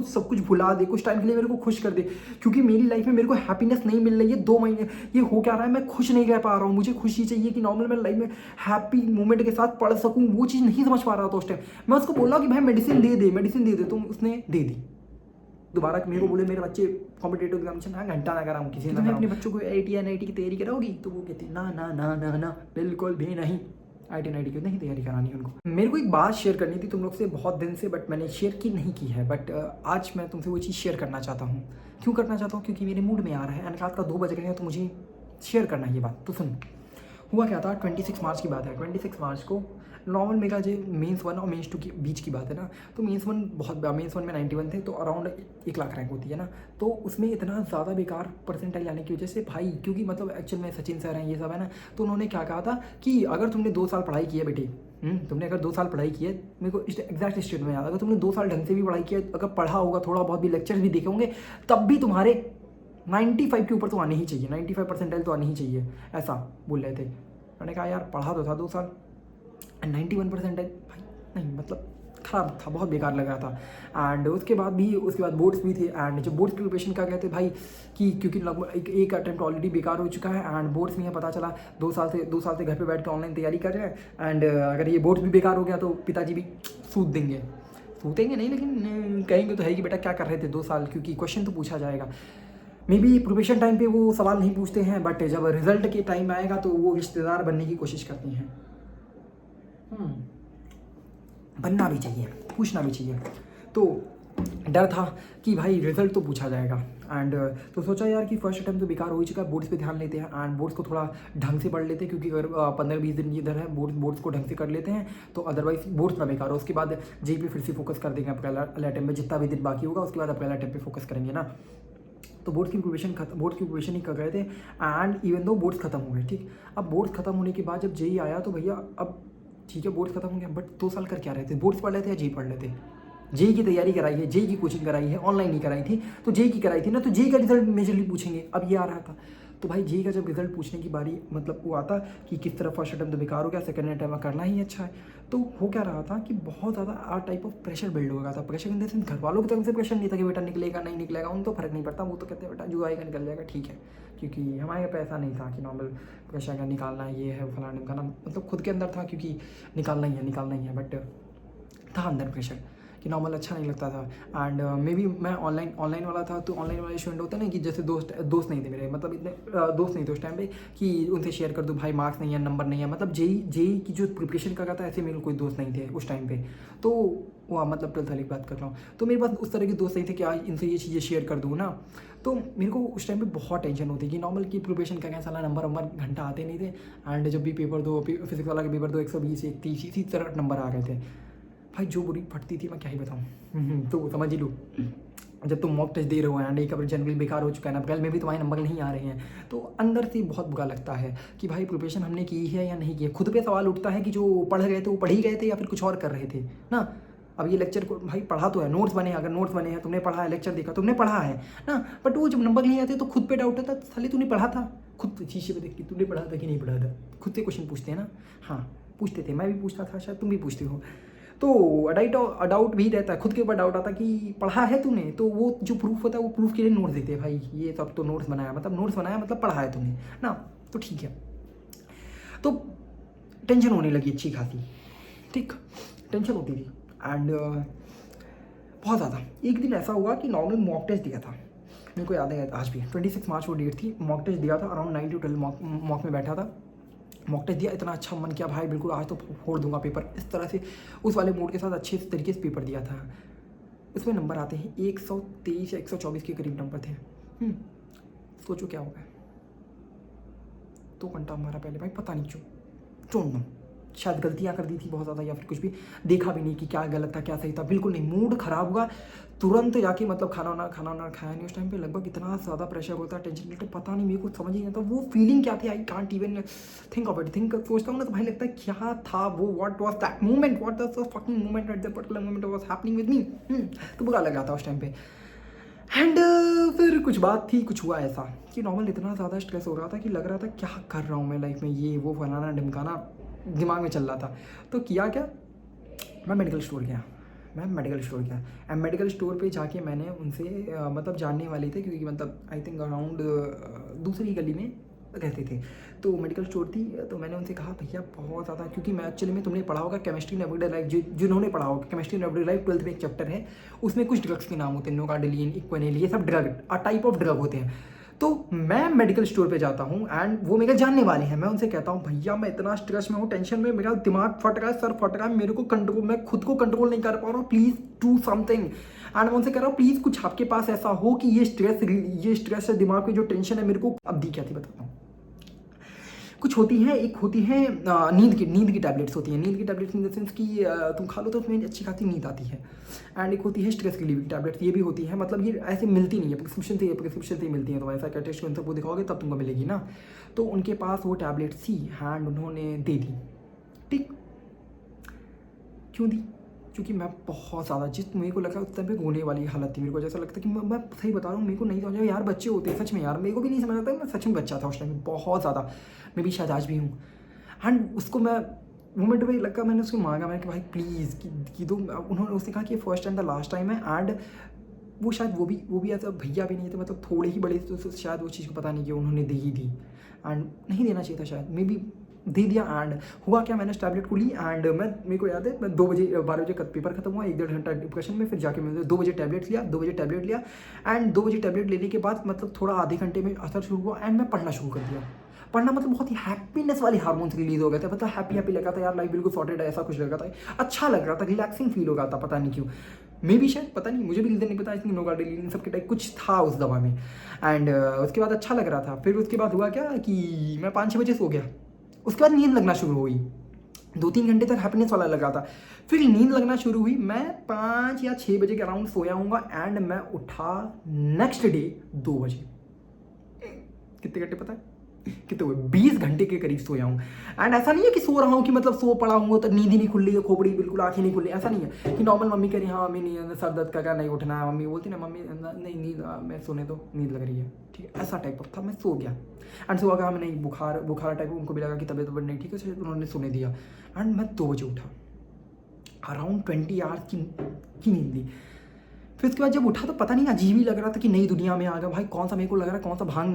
सब कुछ भुला दे, कुछ टाइम के लिए मेरे को खुश कर दे, क्योंकि मेरी लाइफ में मेरे को हैप्पीनेस नहीं मिल रही है 2 महीने। ये हो क्या रहा है, मैं खुश नहीं रह पा रहा हूँ। मुझे खुशी चाहिए कि नॉर्मल मैं लाइफ में हैप्पी मोमेंट के साथ पढ़ सकूँ, वो चीज़ नहीं समझ पा रहा था उस टाइम। मैं उसको बोला कि भाई मेडिसिन दे दे, मेडिसिन दे दे, तो उसने दे दी। दोबारा मेरे को बोले मेरे बच्चे कॉम्पिटेटिव एग्जामिनेशन ना घंटा ना कराऊँ किसी ने अपने बच्चों को आईटी या एनआईटी की तैयारी कराओगी, तो वो कहते ना ना ना ना ना बिल्कुल भी नहीं, आईटी एनआईटी की नहीं तैयारी करानी उनको। मेरे को एक बात शेयर करनी थी तुम लोग से बहुत दिन से, बट मैंने शेयर की नहीं की है, बट आज मैं तुमसे वो चीज़ शेयर करना चाहता हूँ। क्यों करना चाहता हूँ, क्योंकि मेरे मूड में आ रहा है, रात का 2 बज रहे हैं, तो मुझे शेयर करना है ये बात। तो सुन, हुआ क्या था, 26 मार्च की बात है। 26 मार्च को नॉर्मल मेरा जो मेंस 1 और मेंस 2 के बीच की बात है ना, तो मेंस 1 में 91 थे, तो अराउंड 1 लाख रैंक होती है ना, तो उसमें इतना ज़्यादा बेकार परसेंटाइल आने की वजह से भाई, क्योंकि मतलब एक्चुअल में सचिन सर हैं ये सब है ना, तो उन्होंने क्या कहा था कि अगर तुमने 2 साल पढ़ाई की है बेटी, तुमने अगर 2 साल पढ़ाई की है, मेरे को एग्जैक्ट स्टेट में याद, अगर तुमने 2 साल ढंग से भी पढ़ाई की है, अगर पढ़ा होगा थोड़ा बहुत भी, लेक्चर्स भी देखे होंगे, तब भी तुम्हारे 95 के ऊपर तो आने ही चाहिए, 95 परसेंटाइल तो आनी ही चाहिए, ऐसा बोल रहे थे। मैंने कहा यार पढ़ा तो था 2 साल, 91 परसेंटाइल भाई नहीं, मतलब ख़राब था, बहुत बेकार लग रहा था। एंड उसके बाद बोर्ड्स भी थे, एंड जब बोर्ड्स की प्रिपरेशन का कहते भाई कि क्योंकि लगभग एक अटैम्प्ट ऑलरेडी बेकार हो चुका है, एंड बोर्ड्स में पता चला 2 साल से घर पे बैठ के ऑनलाइन तैयारी कर रहे हैं, एंड अगर ये बोर्ड्स भी बेकार हो गया तो पिताजी भी सूतेंगे नहीं, लेकिन कहेंगे तो है कि बेटा क्या कर रहे थे 2 साल, क्योंकि क्वेश्चन तो पूछा जाएगा। मे बी प्रिपरेशन टाइम पे वो सवाल नहीं पूछते हैं, बट जब रिजल्ट के टाइम आएगा तो वो रिश्तेदार बनने की कोशिश करती हैं। बनना भी चाहिए, पूछना भी चाहिए। तो डर था कि भाई रिजल्ट तो पूछा जाएगा, एंड तो सोचा यार कि फर्स्ट अटैम्प्ट तो बेकार हो ही चुका है, बोर्ड्स पे ध्यान लेते हैं, एंड बोर्ड्स को थोड़ा ढंग से पढ़ लेते हैं, क्योंकि अगर 15-20 दिन इधर है, बोर्ड्स को ढंग से कर लेते हैं तो अदरवाइज बोर्ड्स ना बेकार हो। उसके बाद जेई पे फिर से फोकस कर देंगे, अप्रैल अटैम्प्ट में जितना भी दिन बाकी होगा, उसके बाद अप्रैल अटैम्प्ट पे फोकस करेंगे ना। तो बोर्ड्स की प्रिपरेशन ही कर रहे थे, एंड इवन दो बोर्ड्स खत्म हो गए, ठीक। अब बोर्ड्स खत्म होने के बाद जब जेई आया तो भैया अब ठीक है बोर्ड्स खत्म हो गया, बट 2 साल कर क्या रहे थे, बोर्ड्स पढ़ रहे थे या जेई पढ़ रहे थे? जेई की तैयारी कराई है, जेई की कोचिंग कराई है, ऑनलाइन नहीं कराई थी, तो जेई की कराई थी ना, तो जेई का रिजल्ट मेजरली पूछेंगे। अब ये आ रहा था, तो भाई जेई का जब रिजल्ट पूछने की बारी, मतलब वो आता कि किस तरह फर्स्ट अटैम्प्ट तो बेकार हो गया, सेकंड अटैम्प्ट करना ही अच्छा है, तो हो क्या रहा था कि बहुत ज़्यादा आर टाइप ऑफ प्रेशर बिल्ड हो गया था। प्रेशर इन द सेंस घर वालों की तरफ से प्रेशर नहीं था कि बेटा निकलेगा नहीं निकलेगा, उन तो फर्क नहीं पड़ता, वो तो कहते हैं बेटा जो आएगा निकल जाएगा, ठीक है, क्योंकि हमारे यहाँ पे ऐसा नहीं था कि नॉर्मल प्रेशर का निकालना है, ये है फलाने का ना, मतलब खुद के अंदर था क्योंकि निकालना ही है, बट था अंदर प्रेशर कि नॉर्मल अच्छा नहीं लगता था। एंड मे बी मैं ऑनलाइन वाला था, तो ऑनलाइन वाले स्टूडेंट होते हैं ना कि जैसे दोस्त नहीं थे मेरे, मतलब इतने दोस्त नहीं थे उस टाइम पे कि उनसे शेयर कर दूँ भाई मार्क्स नहीं है, नंबर नहीं है, मतलब जेई की जो प्रिपरेशन कर रहा था, ऐसे मेरे कोई दोस्त नहीं थे उस टाइम पे। तो वह मतलब 12th वाली बात कर रहा हूँ, तो मेरे पास उस तरह के दोस्त नहीं थे कि आज इनसे ये चीज़ें शेयर कर दूँ ना। तो मेरे को उस टाइम पे बहुत टेंशन होती कि नॉर्मल की प्रिपरेशन का क्या साला नंबर घंटा आते नहीं थे, एंड जब भी पेपर दो, फिजिक्स वाला के पेपर दो, 120 130 इसी तरह नंबर आ गए थे भाई, जो बुरी फटती थी मैं क्या ही बताऊँ। तो समझ ही लो, जब तुम मॉक टेस्ट दे रहे हो एंड एक जनरल बेकार हो चुका है ना, अप्रैल में भी तुम्हारे नंबर नहीं आ रहे हैं, तो अंदर से बहुत बुरा लगता है कि भाई प्रिपरेशन हमने की है या नहीं की है। खुद पे सवाल उठता है कि जो पढ़ गए थे वो पढ़ ही गए थे या फिर कुछ और कर रहे थे ना। अब ये लेक्चर को भाई पढ़ा तो है, नोट्स बने, अगर नोट्स बने हैं, तुमने पढ़ा है, लेक्चर देखा, तुमने पढ़ा है ना, बट वो जब नंबर नहीं आते तो खुद पे डाउट होता है, साले तूने पढ़ा था, खुद शीशे पे देख के तूने पढ़ा था कि नहीं पढ़ा था, खुद से क्वेश्चन पूछते हैं ना। हाँ पूछते थे, मैं भी पूछता था, शायद तुम भी पूछते हो। तो डाउट भी रहता है, खुद के ऊपर डाउट आता कि पढ़ा है तूने, तो वो जो प्रूफ होता है वो प्रूफ के लिए नोट्स देते हैं भाई, ये सब तो नोट्स बनाया मतलब पढ़ा है तूने ना, तो ठीक है। तो टेंशन होने लगी अच्छी खासी, ठीक, टेंशन होती थी, एंड बहुत ज़्यादा। एक दिन ऐसा हुआ कि नॉर्मल मॉक टेस्ट दिया था, मेरे को याद है आज भी, 26 मार्च वो डेट थी, मॉक टेस्ट दिया था, अराउंड 9 to 12 मॉक में बैठा था, मॉक टेस्ट दिया, इतना अच्छा मन किया भाई बिल्कुल आज तो फोड़ दूंगा पेपर, इस तरह से उस वाले मूड के साथ अच्छे तरीके से पेपर दिया था। इसमें नंबर आते हैं 123 या 124 के करीब नंबर थे। सोचो क्या होगा, 2 घंटा हमारा पहले भाई, पता नहीं क्यों शायद गलतियाँ कर दी थी बहुत ज़्यादा, या फिर कुछ भी देखा भी नहीं कि क्या गलत था क्या सही था, बिल्कुल नहीं, मूड ख़राब हुआ तुरंत जाके, मतलब खाना वाना खाया नहीं उस टाइम पे, लगभग इतना ज़्यादा प्रेशर होता है, टेंशन लेते, पता नहीं मेरे को समझ ही नहीं आता वो फीलिंग क्या थी, I can't even think of it, सोचता हूँ ना तो भाई लगता है क्या था वो, what was that moment, what was the fucking moment at that particular moment was happening with me. तो बुरा लगा था उस टाइम पे। एंड फिर कुछ बात थी, कुछ हुआ ऐसा कि नॉर्मल इतना ज़्यादा स्ट्रेस हो रहा था कि लग रहा था क्या कर रहा हूँ मैं लाइफ में, ये वो फलाना ढिमकाना दिमाग में चल रहा था। तो किया क्या, मैं मेडिकल स्टोर गया, मैं मेडिकल स्टोर गया एंड मेडिकल स्टोर पे जाके मैंने उनसे मतलब जानने वाले थे, क्योंकि मतलब आई थिंक अराउंड दूसरी गली में रहते थे, तो मेडिकल स्टोर थी। तो मैंने उनसे कहा भैया बहुत ज़्यादा, क्योंकि मैं एक्चुअली में तुमने पढ़ा होगा केमिस्ट्री इन एवरीडे लाइफ, जिन्होंने पढ़ा होगा chemistry in everyday life 12th में एक चैप्टर है, उसमें कुछ ड्रग्स के नाम होते हैं, नोकाडेलिन, इक्वेनिल, ये सब ड्रग टाइप ऑफ ड्रग होते हैं। तो मैं मेडिकल स्टोर पे जाता हूँ एंड वो मेरे जानने वाले हैं, मैं उनसे कहता हूँ भैया मैं इतना स्ट्रेस में हूँ, टेंशन में, मेरा दिमाग फट रहा है, सर फट रहा है, मेरे को कंट्रोल, मैं खुद को कंट्रोल नहीं कर पा रहा हूँ, प्लीज़ डू समथिंग। एंड मैं उनसे कह रहा हूँ प्लीज़ कुछ आपके पास ऐसा हो कि ये स्ट्रेस है, दिमाग की जो टेंशन है मेरे को, अब दी क्या थी बताता हूँ। कुछ होती है, एक होती है नींद की टैबलेट्स होती हैं, नींद की टैबलेट्स इन द सेंस कि तुम खा लो तो तुम्हें अच्छी खासी नींद आती है। एंड एक होती है स्ट्रेस रिलीविंग टैबलेट्स, ये भी होती है, मतलब ये ऐसे मिलती नहीं है, प्रिस्क्रिप्शन से ही मिलती है, तो ऐसा साइकियाट्रिस्ट को उन सबको दिखाओगे तब तुमको मिलेगी ना। तो उनके पास वो टैबलेट्स थी एंड उन्होंने दे दी। ठीक, क्यों दी? क्योंकि मैं बहुत ज़्यादा, जिस मेरे को लगा उस टाइम पे रोने वाली हालत थी, मेरे को जैसा लगता कि मैं सही बता रहा हूँ, मेरे को नहीं समझा यार, बच्चे होते हैं सच में यार, मेरे को भी नहीं समझ आता, मैं सच में बच्चा था उस टाइम में बहुत ज़्यादा, मैं भी शायद आज भी हूँ। एंड उसको मैं मोमेंट में लगा, मैंने उसको मांगा, मैंने कि भाई प्लीज़ की दो। उन्होंने उसने कहा कि ये first and the last time है। एंड वो शायद वो भी ऐसा भैया भी नहीं थे, मतलब थोड़े ही बड़े, तो शायद वो चीज़ को पता नहीं कि उन्होंने दे ही दी एंड नहीं देना चाहिए था शायद, मे बी दे दिया। एंड हुआ क्या, मैंने टैबलेट को ली एंड मेरे को याद है मैं 2 बजे 12 बजे पेपर खत्म हुआ, 1-1.5 घंटा डिप्रेशन में, फिर जाके मैंने 2 बजे टैबलेट लिया एंड 2 बजे टैबलेट लेने के बाद मतलब थोड़ा आधे घंटे में असर शुरू हुआ एंड मैं पढ़ना शुरू कर दिया। पढ़ना मतलब बहुत ही हैप्पीनेस वाले हार्मोन्स रिलीज हो गए थे, मतलब हैप्पी लगा था यार, लाइफ बिल्कुल सॉर्टेड है, ऐसा कुछ लगा था, अच्छा लग रहा था, रिलैक्सिंग फील हो रहा था, पता नहीं क्यों, मे भी शायद, पता नहीं, मुझे भी रीजन नहीं पता, इसलिए नोकाडेलिन सब के टाइप कुछ था उस दवा में। एंड उसके बाद अच्छा लग रहा था। फिर उसके बाद हुआ क्या कि मैं 5-6 बजे सो गया, उसके बाद नींद लगना शुरू हुई, 2-3 घंटे तक हैप्पीनेस वाला लगा था, फिर नींद लगना शुरू हुई। मैं 5 या 6 बजे के अराउंड सोया हूँगा एंड मैं उठा नेक्स्ट डे 2 बजे। कितने घंटे पता है कितने हुए? 20 घंटे के करीब सोया हूँ। एंड ऐसा नहीं है कि सो रहा हूँ कि मतलब सो पड़ा हूँ तो नींद ही नहीं खुल रही है, खोपड़ी बिल्कुल आँखें नहीं खुल रही, ऐसा नहीं है कि नॉर्मल मम्मी कह रही हाँ मम्मी नहीं सर दर्द का नहीं उठना है, मम्मी बोलती ना मम्मी नहीं नींद मैं सोने दो, नींद लग रही है, ठीक है, ऐसा टाइप ऑफ था। मैं सो गया एंड सुबह कहा मैं नहीं, बुखार टाइप, उनको भी लगा कि तबीयत नहीं ठीक है, उन्होंने सोने दिया एंड मैं 2 बजे उठा, अराउंड 20 आवर्स की नींद ली। फिर उसके बाद जब उठा तो पता नहीं अजीब ही लग रहा था कि नई दुनिया में आ गया भाई, कौन सा मेरे को लग रहा है कौन सा भांग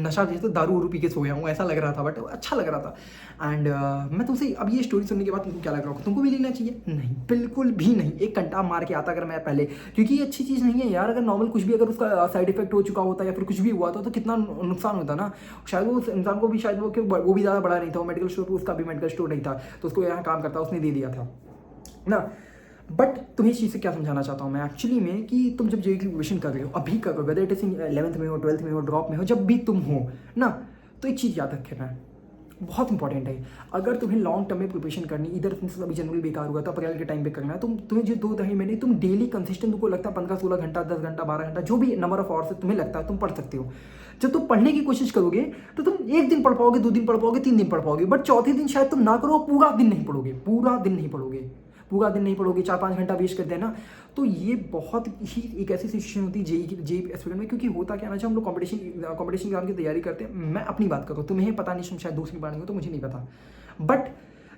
नशा जैसे दारू उरू पी के सो गया हूँ, ऐसा लग रहा था, बट अच्छा लग रहा था। एंड मैं तुमसे अब ये स्टोरी सुनने के बाद तुमको क्या लग रहा होगा, तुमको भी लेना चाहिए? नहीं, बिल्कुल भी नहीं। एक घंटा मार के आता अगर मैं पहले, क्योंकि ये अच्छी चीज़ नहीं है यार, अगर नॉर्मल कुछ भी अगर उसका साइड इफेक्ट हो चुका होता या फिर कुछ भी हुआ तो कितना नुकसान होता ना। शायद वो इंसान को भी शायद वो भी ज़्यादा बड़ा नहीं था, वो मेडिकल स्टोर, उसका भी मेडिकल स्टोर नहीं था, तो उसको यहाँ काम करता, उसने दे दिया था ना। बट तुम्हें इस चीज़ से क्या समझाना चाहता हूँ मैं एक्चुअली में, कि तुम जब जेईई की प्रिपरेशन कर रहे हो, अभी कर रहे हो, वेदर इट इज 11th में हो, 12th में हो, ड्रॉप में हो, जब भी तुम हो ना, तो एक चीज़ याद रखना है, बहुत इंपॉर्टेंट है। अगर तुम्हें लॉन्ग टर्म में प्रिपरेशन करनी, इधर अभी जनवरी बेकार हुआ था, अप्रैल के टाइम पे करना है, तुम्हें जो 2-2.5 महीने तुम डेली कंसिस्टेंट, तुमको लगता है 15-16 घंटा, 10 घंटा, 12 घंटा, जो भी नंबर ऑफ आवर्स तुम्हें लगता है तुम पढ़ सकते हो। जब तुम पढ़ने की कोशिश करोगे तो तुम 1 दिन पढ़ पाओगे, 2 दिन पढ़ पाओगे, 3 दिन पढ़ पाओगे, बट चौथे दिन शायद तुम ना करो, पूरा दिन नहीं पढ़ोगे, पूरा दिन नहीं पढ़ोगे, 4-5 घंटा वेस्ट कर देना। तो ये बहुत ही एक ऐसी सिचुएशन होती है जेईई एस्पिरेंट में, क्योंकि होता क्या ना, जब हम लोग कॉम्पिटिशन एग्जाम की तैयारी करते हैं, मैं अपनी बात करूँ, तुम्हें पता नहीं, शायद दूसरी बार नहीं हो तो मुझे नहीं पता, बट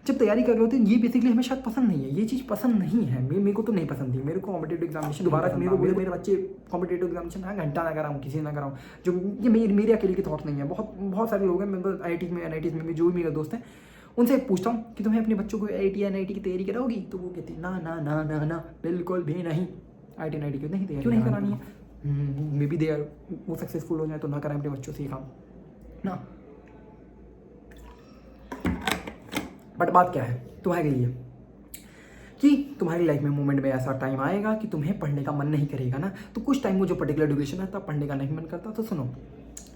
जब तैयारी कर रहे होते हैं, ये बेसिकली हमें शायद पसंद नहीं है, ये चीज़ पसंद नहीं है, मेरे को तो नहीं पसंद थी। मेरे को कॉम्पिटेटिव एग्जामिनेशन दोबारा मेरे बच्चे कॉम्पिटेटिव एग्जामिनेशन हाँ घंटा ना कराऊँ, किसी ना कराऊँ, जो ये मेरे अकेले की थॉट नहीं है, बहुत सारे लोग हैं, मैं IIT में NIT में जो भी मेरे दोस्त हैं उनसे पूछता हूँ कि तुम्हें अपने बच्चों को IIT या NIT की तैयारी कराओगी, तो वो कहती ना ना ना ना ना बिल्कुल भी नहीं, IIT NIT की नहीं तैयारी, क्यों नहीं करानी है, मे बी दे आर वो सक्सेसफुल हो जाए तो ना कराएं अपने बच्चों से काम ना। बट बात क्या है तुम्हारे लिए, कि तुम्हारी लाइफ में मोमेंट में ऐसा टाइम आएगा कि तुम्हें पढ़ने का मन नहीं करेगा ना, तो कुछ टाइम वो जो पर्टिकुलर ड्यूरेशन है तब पढ़ने का नहीं मन करता, तो सुनो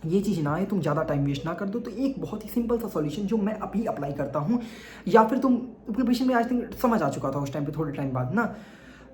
ये चीज़ ना आए, तुम ज़्यादा टाइम वेस्ट ना कर दो, तो एक बहुत ही सिंपल सा सॉल्यूशन जो मैं अभी अप्लाई करता हूँ, या फिर तुम प्रिपरेशन में आज तक समझ आ चुका था उस टाइम पे थोड़े टाइम बाद ना,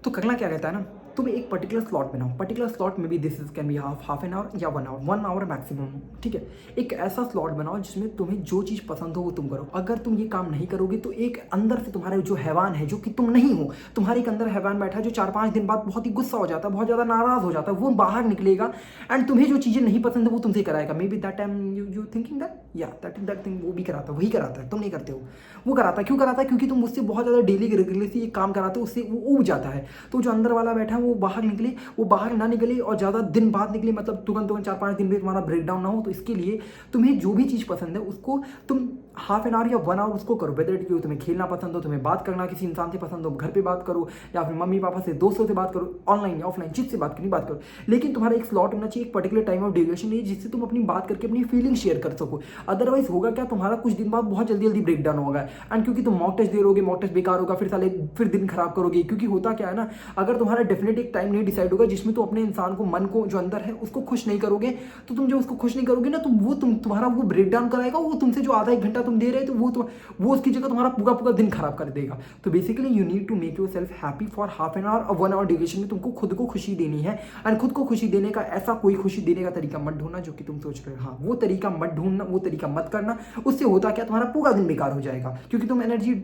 तो करना क्या रहता है ना, तुम्हें एक पर्टिकुलर स्लॉट बनाओ, पर्टिकुलर स्लॉट में भी this is can be half an our या 1 आवर मैक्सिमम, ठीक है। एक ऐसा स्लॉट बनाओ जिसमें तुम्हें जो चीज़ पसंद हो वो तुम करो। अगर तुम ये काम नहीं करोगे तो एक अंदर से तुम्हारा जो हैवान है, जो कि तुम नहीं हो, तुम्हारे एक अंदर हैवान बैठा है जो 4-5 दिन बाद बहुत ही गुस्सा हो जाता है, बहुत ज़्यादा नाराज़ हो जाता है, वो बाहर निकलेगा एंड तुम्हें जो चीज़ें नहीं पसंद है वो तुमसे कराएगा। May be that time you thinking that या दैट थिंग वो भी कराता है, वही कराता है, तुम नहीं करते हो। वो कराता है, क्यों कराता है? क्योंकि तुम उससे बहुत ज़्यादा डेली रेगुलरली एक काम कराते हो, उससे वो ऊब जाता है। तो जो अंदर वाला बैठा है वो बाहर निकले, वो बाहर ना निकले और ज़्यादा दिन बाद निकले, मतलब तुरंत 4-5 दिन में तुम्हारा ब्रेक डाउन ना हो। तो इसके लिए तुम्हें जो भी चीज़ पसंद है उसको तुम हाफ एन आवर या 1 आवर उसको करो। वेदर इट कि तुम्हें खेलना पसंद हो, तुम्हें बात करना किसी इंसान से पसंद हो, घर पे बात करो या फिर मम्मी पापा से, दोस्तों से बात करो, ऑनलाइन या ऑफलाइन जिससे बात करनी बात करो। लेकिन तुम्हारा एक स्लॉट होना चाहिए, एक पर्टिकुलर टाइम ऑफ ड्यूरेशन नहीं, जिससे तुम अपनी बात करके अपनी फीलिंग शेयर कर सको। अदरवाइज होगा क्या, तुम्हारा कुछ दिन बाद बहुत जल्दी ब्रेक डाउन होगा। एंड क्योंकि तुम मॉक टेस्ट दे रहोगे, मॉक टेस्ट बेकार होगा, फिर दिन खराब करोगे। क्योंकि होता क्या है ना, अगर तुम्हारा डेफिनेट एक टाइम नहीं डिसाइड होगा जिसमें तुम अपने इंसान को, मन को जो अंदर है उसको खुश नहीं करोगे, तो तुम जो उसको खुश नहीं करोगे ना, तो वो तुम्हारा वो ब्रेक डाउन कराएगा। वो तुमसे जो आधा 1 घंटा तुम दे रहे तो वो उसकी जगह तुम्हारा पूरा दिन खराब कर देगा। तो basically you need to make yourself happy for half an hour और 1 आवर ड्यूरेशन में तुमको खुद को खुशी देनी है। एंड खुद को खुशी देने का ऐसा कोई खुशी देने का तरीका मत ढूंढना जो कि तुम सोच रहे हो। हाँ, वो तरीका मत ढूंढना, वो तरीका मत करना। उससे होता क्या, तुम्हारा पूरा दिन बेकार हो जाएगा क्योंकि तुम एनर्जी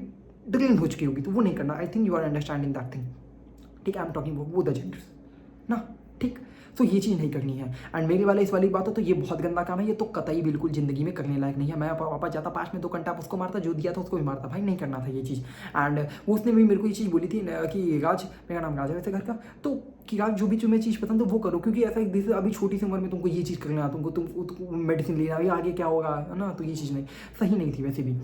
ड्रेन हो चुकी होगी। तो वो नहीं करना। I think you are understanding that thing, ठीक है। I am talking about the genders ना, ठीक। तो ये चीज़ नहीं करनी है। एंड मेरे वाला इस वाली बात हो तो ये बहुत गंदा काम है, ये तो कतई बिल्कुल ज़िंदगी में करने लायक नहीं है। मैं वापस जाता 5 में 2 घंटा उसको मारता, जो दिया था उसको भी मारता। भाई नहीं करना था ये चीज़। एंड वो उसने भी मेरे को ये चीज़ बोली थी कि राज, मेरा नाम राज है वैसे घर का, तो कि राज जो भी तुम्हें चीज़ पसंद है वो करो। क्योंकि ऐसा एक दिन अभी छोटी सी उम्र में तुमको ये चीज़ करना, तुमको मेडिसिन लेना, अभी आगे क्या होगा है ना। तो ये चीज़ नहीं सही नहीं थी वैसे भी।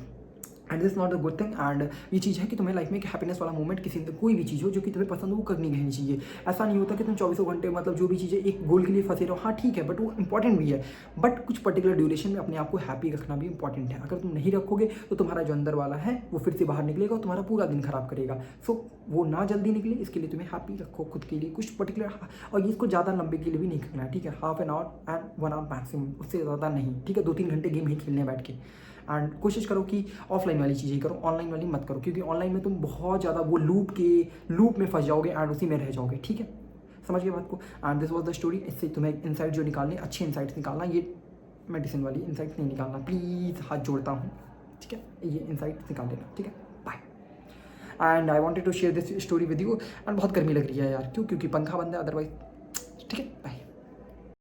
And this not a good thing. And ये चीज़ है कि तुम्हें लाइफ में एक हैप्पीनेस वाला मोमेंट, किसी कोई भी चीज़ हो जो कि तुम्हें पसंद हो वो करनी रहनी चाहिए। ऐसा नहीं होता कि तुम 24 घंटे मतलब जो भी चीज़ें एक गोल के लिए फंसे रहो। हाँ ठीक है, बट वो इंपॉर्टेंट भी है, बट कुछ पर्टिकुलर ड्यूरेशन में अपने आप को हैप्पी रखना भी इंपॉर्टेंट है। अगर तुम नहीं रखोगे तो तुम्हारा जो अंदर वाला है वो फिर से बाहर निकलेगा और तुम्हारा पूरा दिन खराब करेगा। सो वो ना जल्दी निकले, इसके लिए तुम्हें हैप्पी रखो खुद के लिए कुछ पर्टिकुलर। और इसको ज़्यादा लंबे के लिए भी नहीं करना है, ठीक है। Half an hour and 1 hour maximum, उससे ज़्यादा नहीं, ठीक है। 2-3 घंटे गेम ही खेलने बैठ के। एंड कोशिश करो कि ऑफलाइन वाली चीज़ें करो, ऑनलाइन वाली मत करो। क्योंकि ऑनलाइन में तुम बहुत ज़्यादा वो लूप में फंस जाओगे एंड उसी में रह जाओगे, ठीक है। समझ गए बात को। And this was the story. इससे तुम्हें इनसाइट जो निकालने, अच्छे इनसाइट्स निकालना, ये मेडिसिन वाली इनसाइट्स नहीं निकालना प्लीज़, हाथ जोड़ता हूँ, ठीक है। ये इनसाइट्स निकाल देना, ठीक है। Bye. And I wanted to share this story with you. And बहुत गर्मी लग रही है यार, क्यों? क्योंकि पंखा बंद है, अदरवाइज ठीक है। बाय।